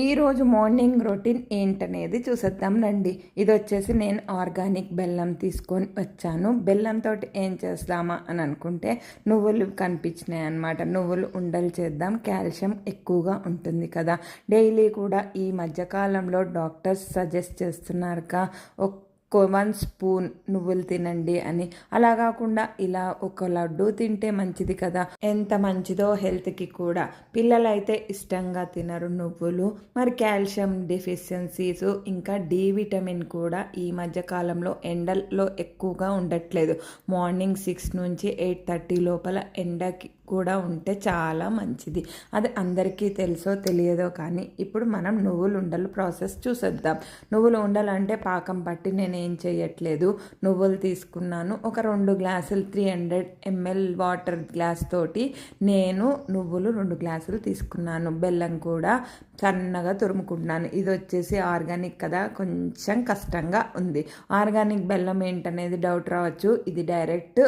ఈరోజు morning routine ఏంటనేది చూసేద్దాం రండి. ఇది వచ్చేసి నేను ఆర్గానిక్ బెల్లం తీసుకొని వచ్చాను. బెల్లంతో ఏం చేద్దామా అని అనుకుంటే నువ్వులు కనిపించినాయి అన్నమాట. నువ్వులు ఉండలు చేద్దాం, కాల్షియం ఎక్కువగా ఉంటుంది కదా. డైలీ కూడా ఈ మధ్యకాలంలో డాక్టర్స్ సజెస్ట్ చేస్తున్నారుగా 1 స్పూన్ నువ్వులు తినండి అని. అలా కాకుండా ఇలా ఒక లడ్డు తింటే మంచిది కదా. ఎంత మంచిదో హెల్త్కి కూడా. పిల్లలైతే ఇష్టంగా తినరు నువ్వులు. మరి కాల్షియం డెఫిషియన్సీస్ ఇంకా డి విటమిన్ కూడా ఈ మధ్యకాలంలో ఎండల్లో ఎక్కువగా ఉండట్లేదు. మార్నింగ్ 6 నుంచి 8:30 లోపల ఎండకి కూడా ఉంటే చాలా మంచిది. అది అందరికీ తెలుసో తెలియదో కానీ ఇప్పుడు మనం నువ్వులు ఉండలు ప్రాసెస్ చూసేద్దాం. నువ్వులు ఉండాలంటే పాకం పట్టి నేను ఏం చేయట్లేదు. నువ్వులు తీసుకున్నాను. ఒక 2 గ్లాసులు 300 ml వాటర్ గ్లాస్ తోటి నేను నువ్వులు 2 గ్లాసులు తీసుకున్నాను. బెల్లం కూడా సన్నగా తురుముకుంటున్నాను. ఇది వచ్చేసి ఆర్గానిక్ కదా, కొంచెం కష్టంగా ఉంది. ఆర్గానిక్ బెల్లం ఏంటనేది డౌట్ రావచ్చు. ఇది డైరెక్ట్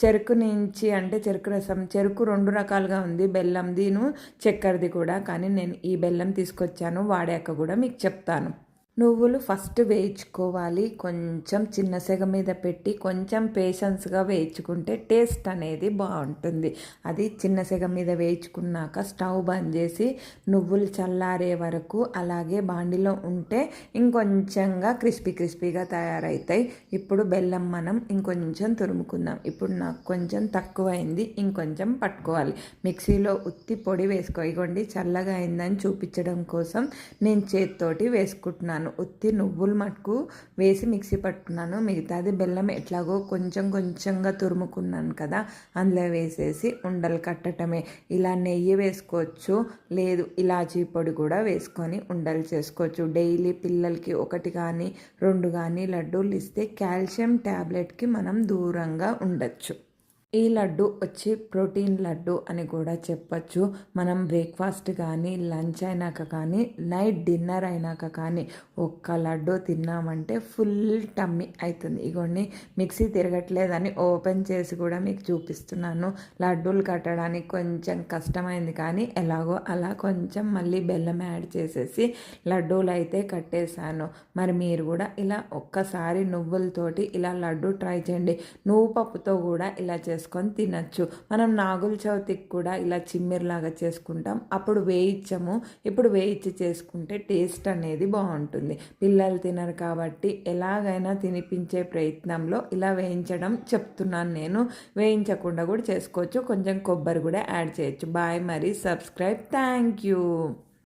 చెరుకు నుంచి, అంటే చెరుకు రసం. చెరుకు 2 రకాలుగా ఉంది, బెల్లందిను చక్కెరది కూడా. కానీ నేను ఈ బెల్లం తీసుకొచ్చాను, వాడాక కూడా మీకు చెప్తాను. నువ్వులు ఫస్ట్ వేయించుకోవాలి. కొంచెం చిన్న సెగ మీద పెట్టి కొంచెం పేషెన్స్గా వేయించుకుంటే టేస్ట్ అనేది బాగుంటుంది. అది చిన్న సెగ మీద వేయించుకున్నాక స్టవ్ బంద్ చేసి నువ్వులు చల్లారే వరకు అలాగే బాండిలో ఉంటే ఇంకొంచెంగా క్రిస్పీగా తయారవుతాయి. ఇప్పుడు బెల్లం మనం ఇంకొంచెం తురుముకుందాం. ఇప్పుడు నాకు కొంచెం తక్కువైంది, ఇంకొంచెం పట్టుకోవాలి. మిక్సీలో ఉత్తి పొడి ఇగోండి, చల్లగా అయిందని చూపించడం కోసం నేను చేతితోటి వేసుకుంటున్నాను. ఉత్తి నువ్వులు మటుకు వేసి మిక్సీ పట్టుకున్నాను. మిగతాది బెల్లం ఎట్లాగో కొంచెంగా తురుముకున్నాను కదా, అందులో వేసేసి ఉండలు కట్టటమే. ఇలా నెయ్యి వేసుకోవచ్చు, లేదు ఇలాచీ పొడి కూడా వేసుకొని ఉండలు చేసుకోవచ్చు. డైలీ పిల్లలకి 1 కానీ 2 కానీ లడ్డూలు ఇస్తే కాల్షియం ట్యాబ్లెట్కి మనం దూరంగా ఉండొచ్చు. ఈ లడ్డు వచ్చి ప్రోటీన్ లడ్డు అని కూడా చెప్పచ్చు. మనం బ్రేక్ఫాస్ట్ కానీ లంచ్ అయినాక కానీ నైట్ డిన్నర్ అయినాక కానీ ఒక్క లడ్డు తిన్నామంటే ఫుల్ టమ్మీ అవుతుంది. ఇగోండి, మిక్సీ తిరగట్లేదని ఓపెన్ చేసి కూడా మీకు చూపిస్తున్నాను. లడ్డూలు కట్టడానికి కొంచెం కష్టమైంది కానీ ఎలాగో అలా కొంచెం మళ్ళీ బెల్లం యాడ్ చేసేసి లడ్డూలు అయితే కట్టేశాను. మరి మీరు కూడా ఇలా ఒక్కసారి నువ్వులతోటి ఇలా లడ్డు ట్రై చేయండి. నువ్వు పప్పుతో కూడా ఇలా చేసుకొని తినచ్చు. మనం నాగుల చవితికి కూడా ఇలా చిమ్మిర్లాగా చేసుకుంటాం, అప్పుడు వేయించము. ఇప్పుడు వేయించి చేసుకుంటే టేస్ట్ అనేది బాగుంటుంది. పిల్లలు తినరు కాబట్టి ఎలాగైనా తినిపించే ప్రయత్నంలో ఇలా వేయించడం చెప్తున్నాను నేను. వేయించకుండా కూడా చేసుకోవచ్చు, కొంచెం కొబ్బరి కూడా యాడ్ చేయొచ్చు. బాయ్, మరి సబ్స్క్రైబ్. Thank you.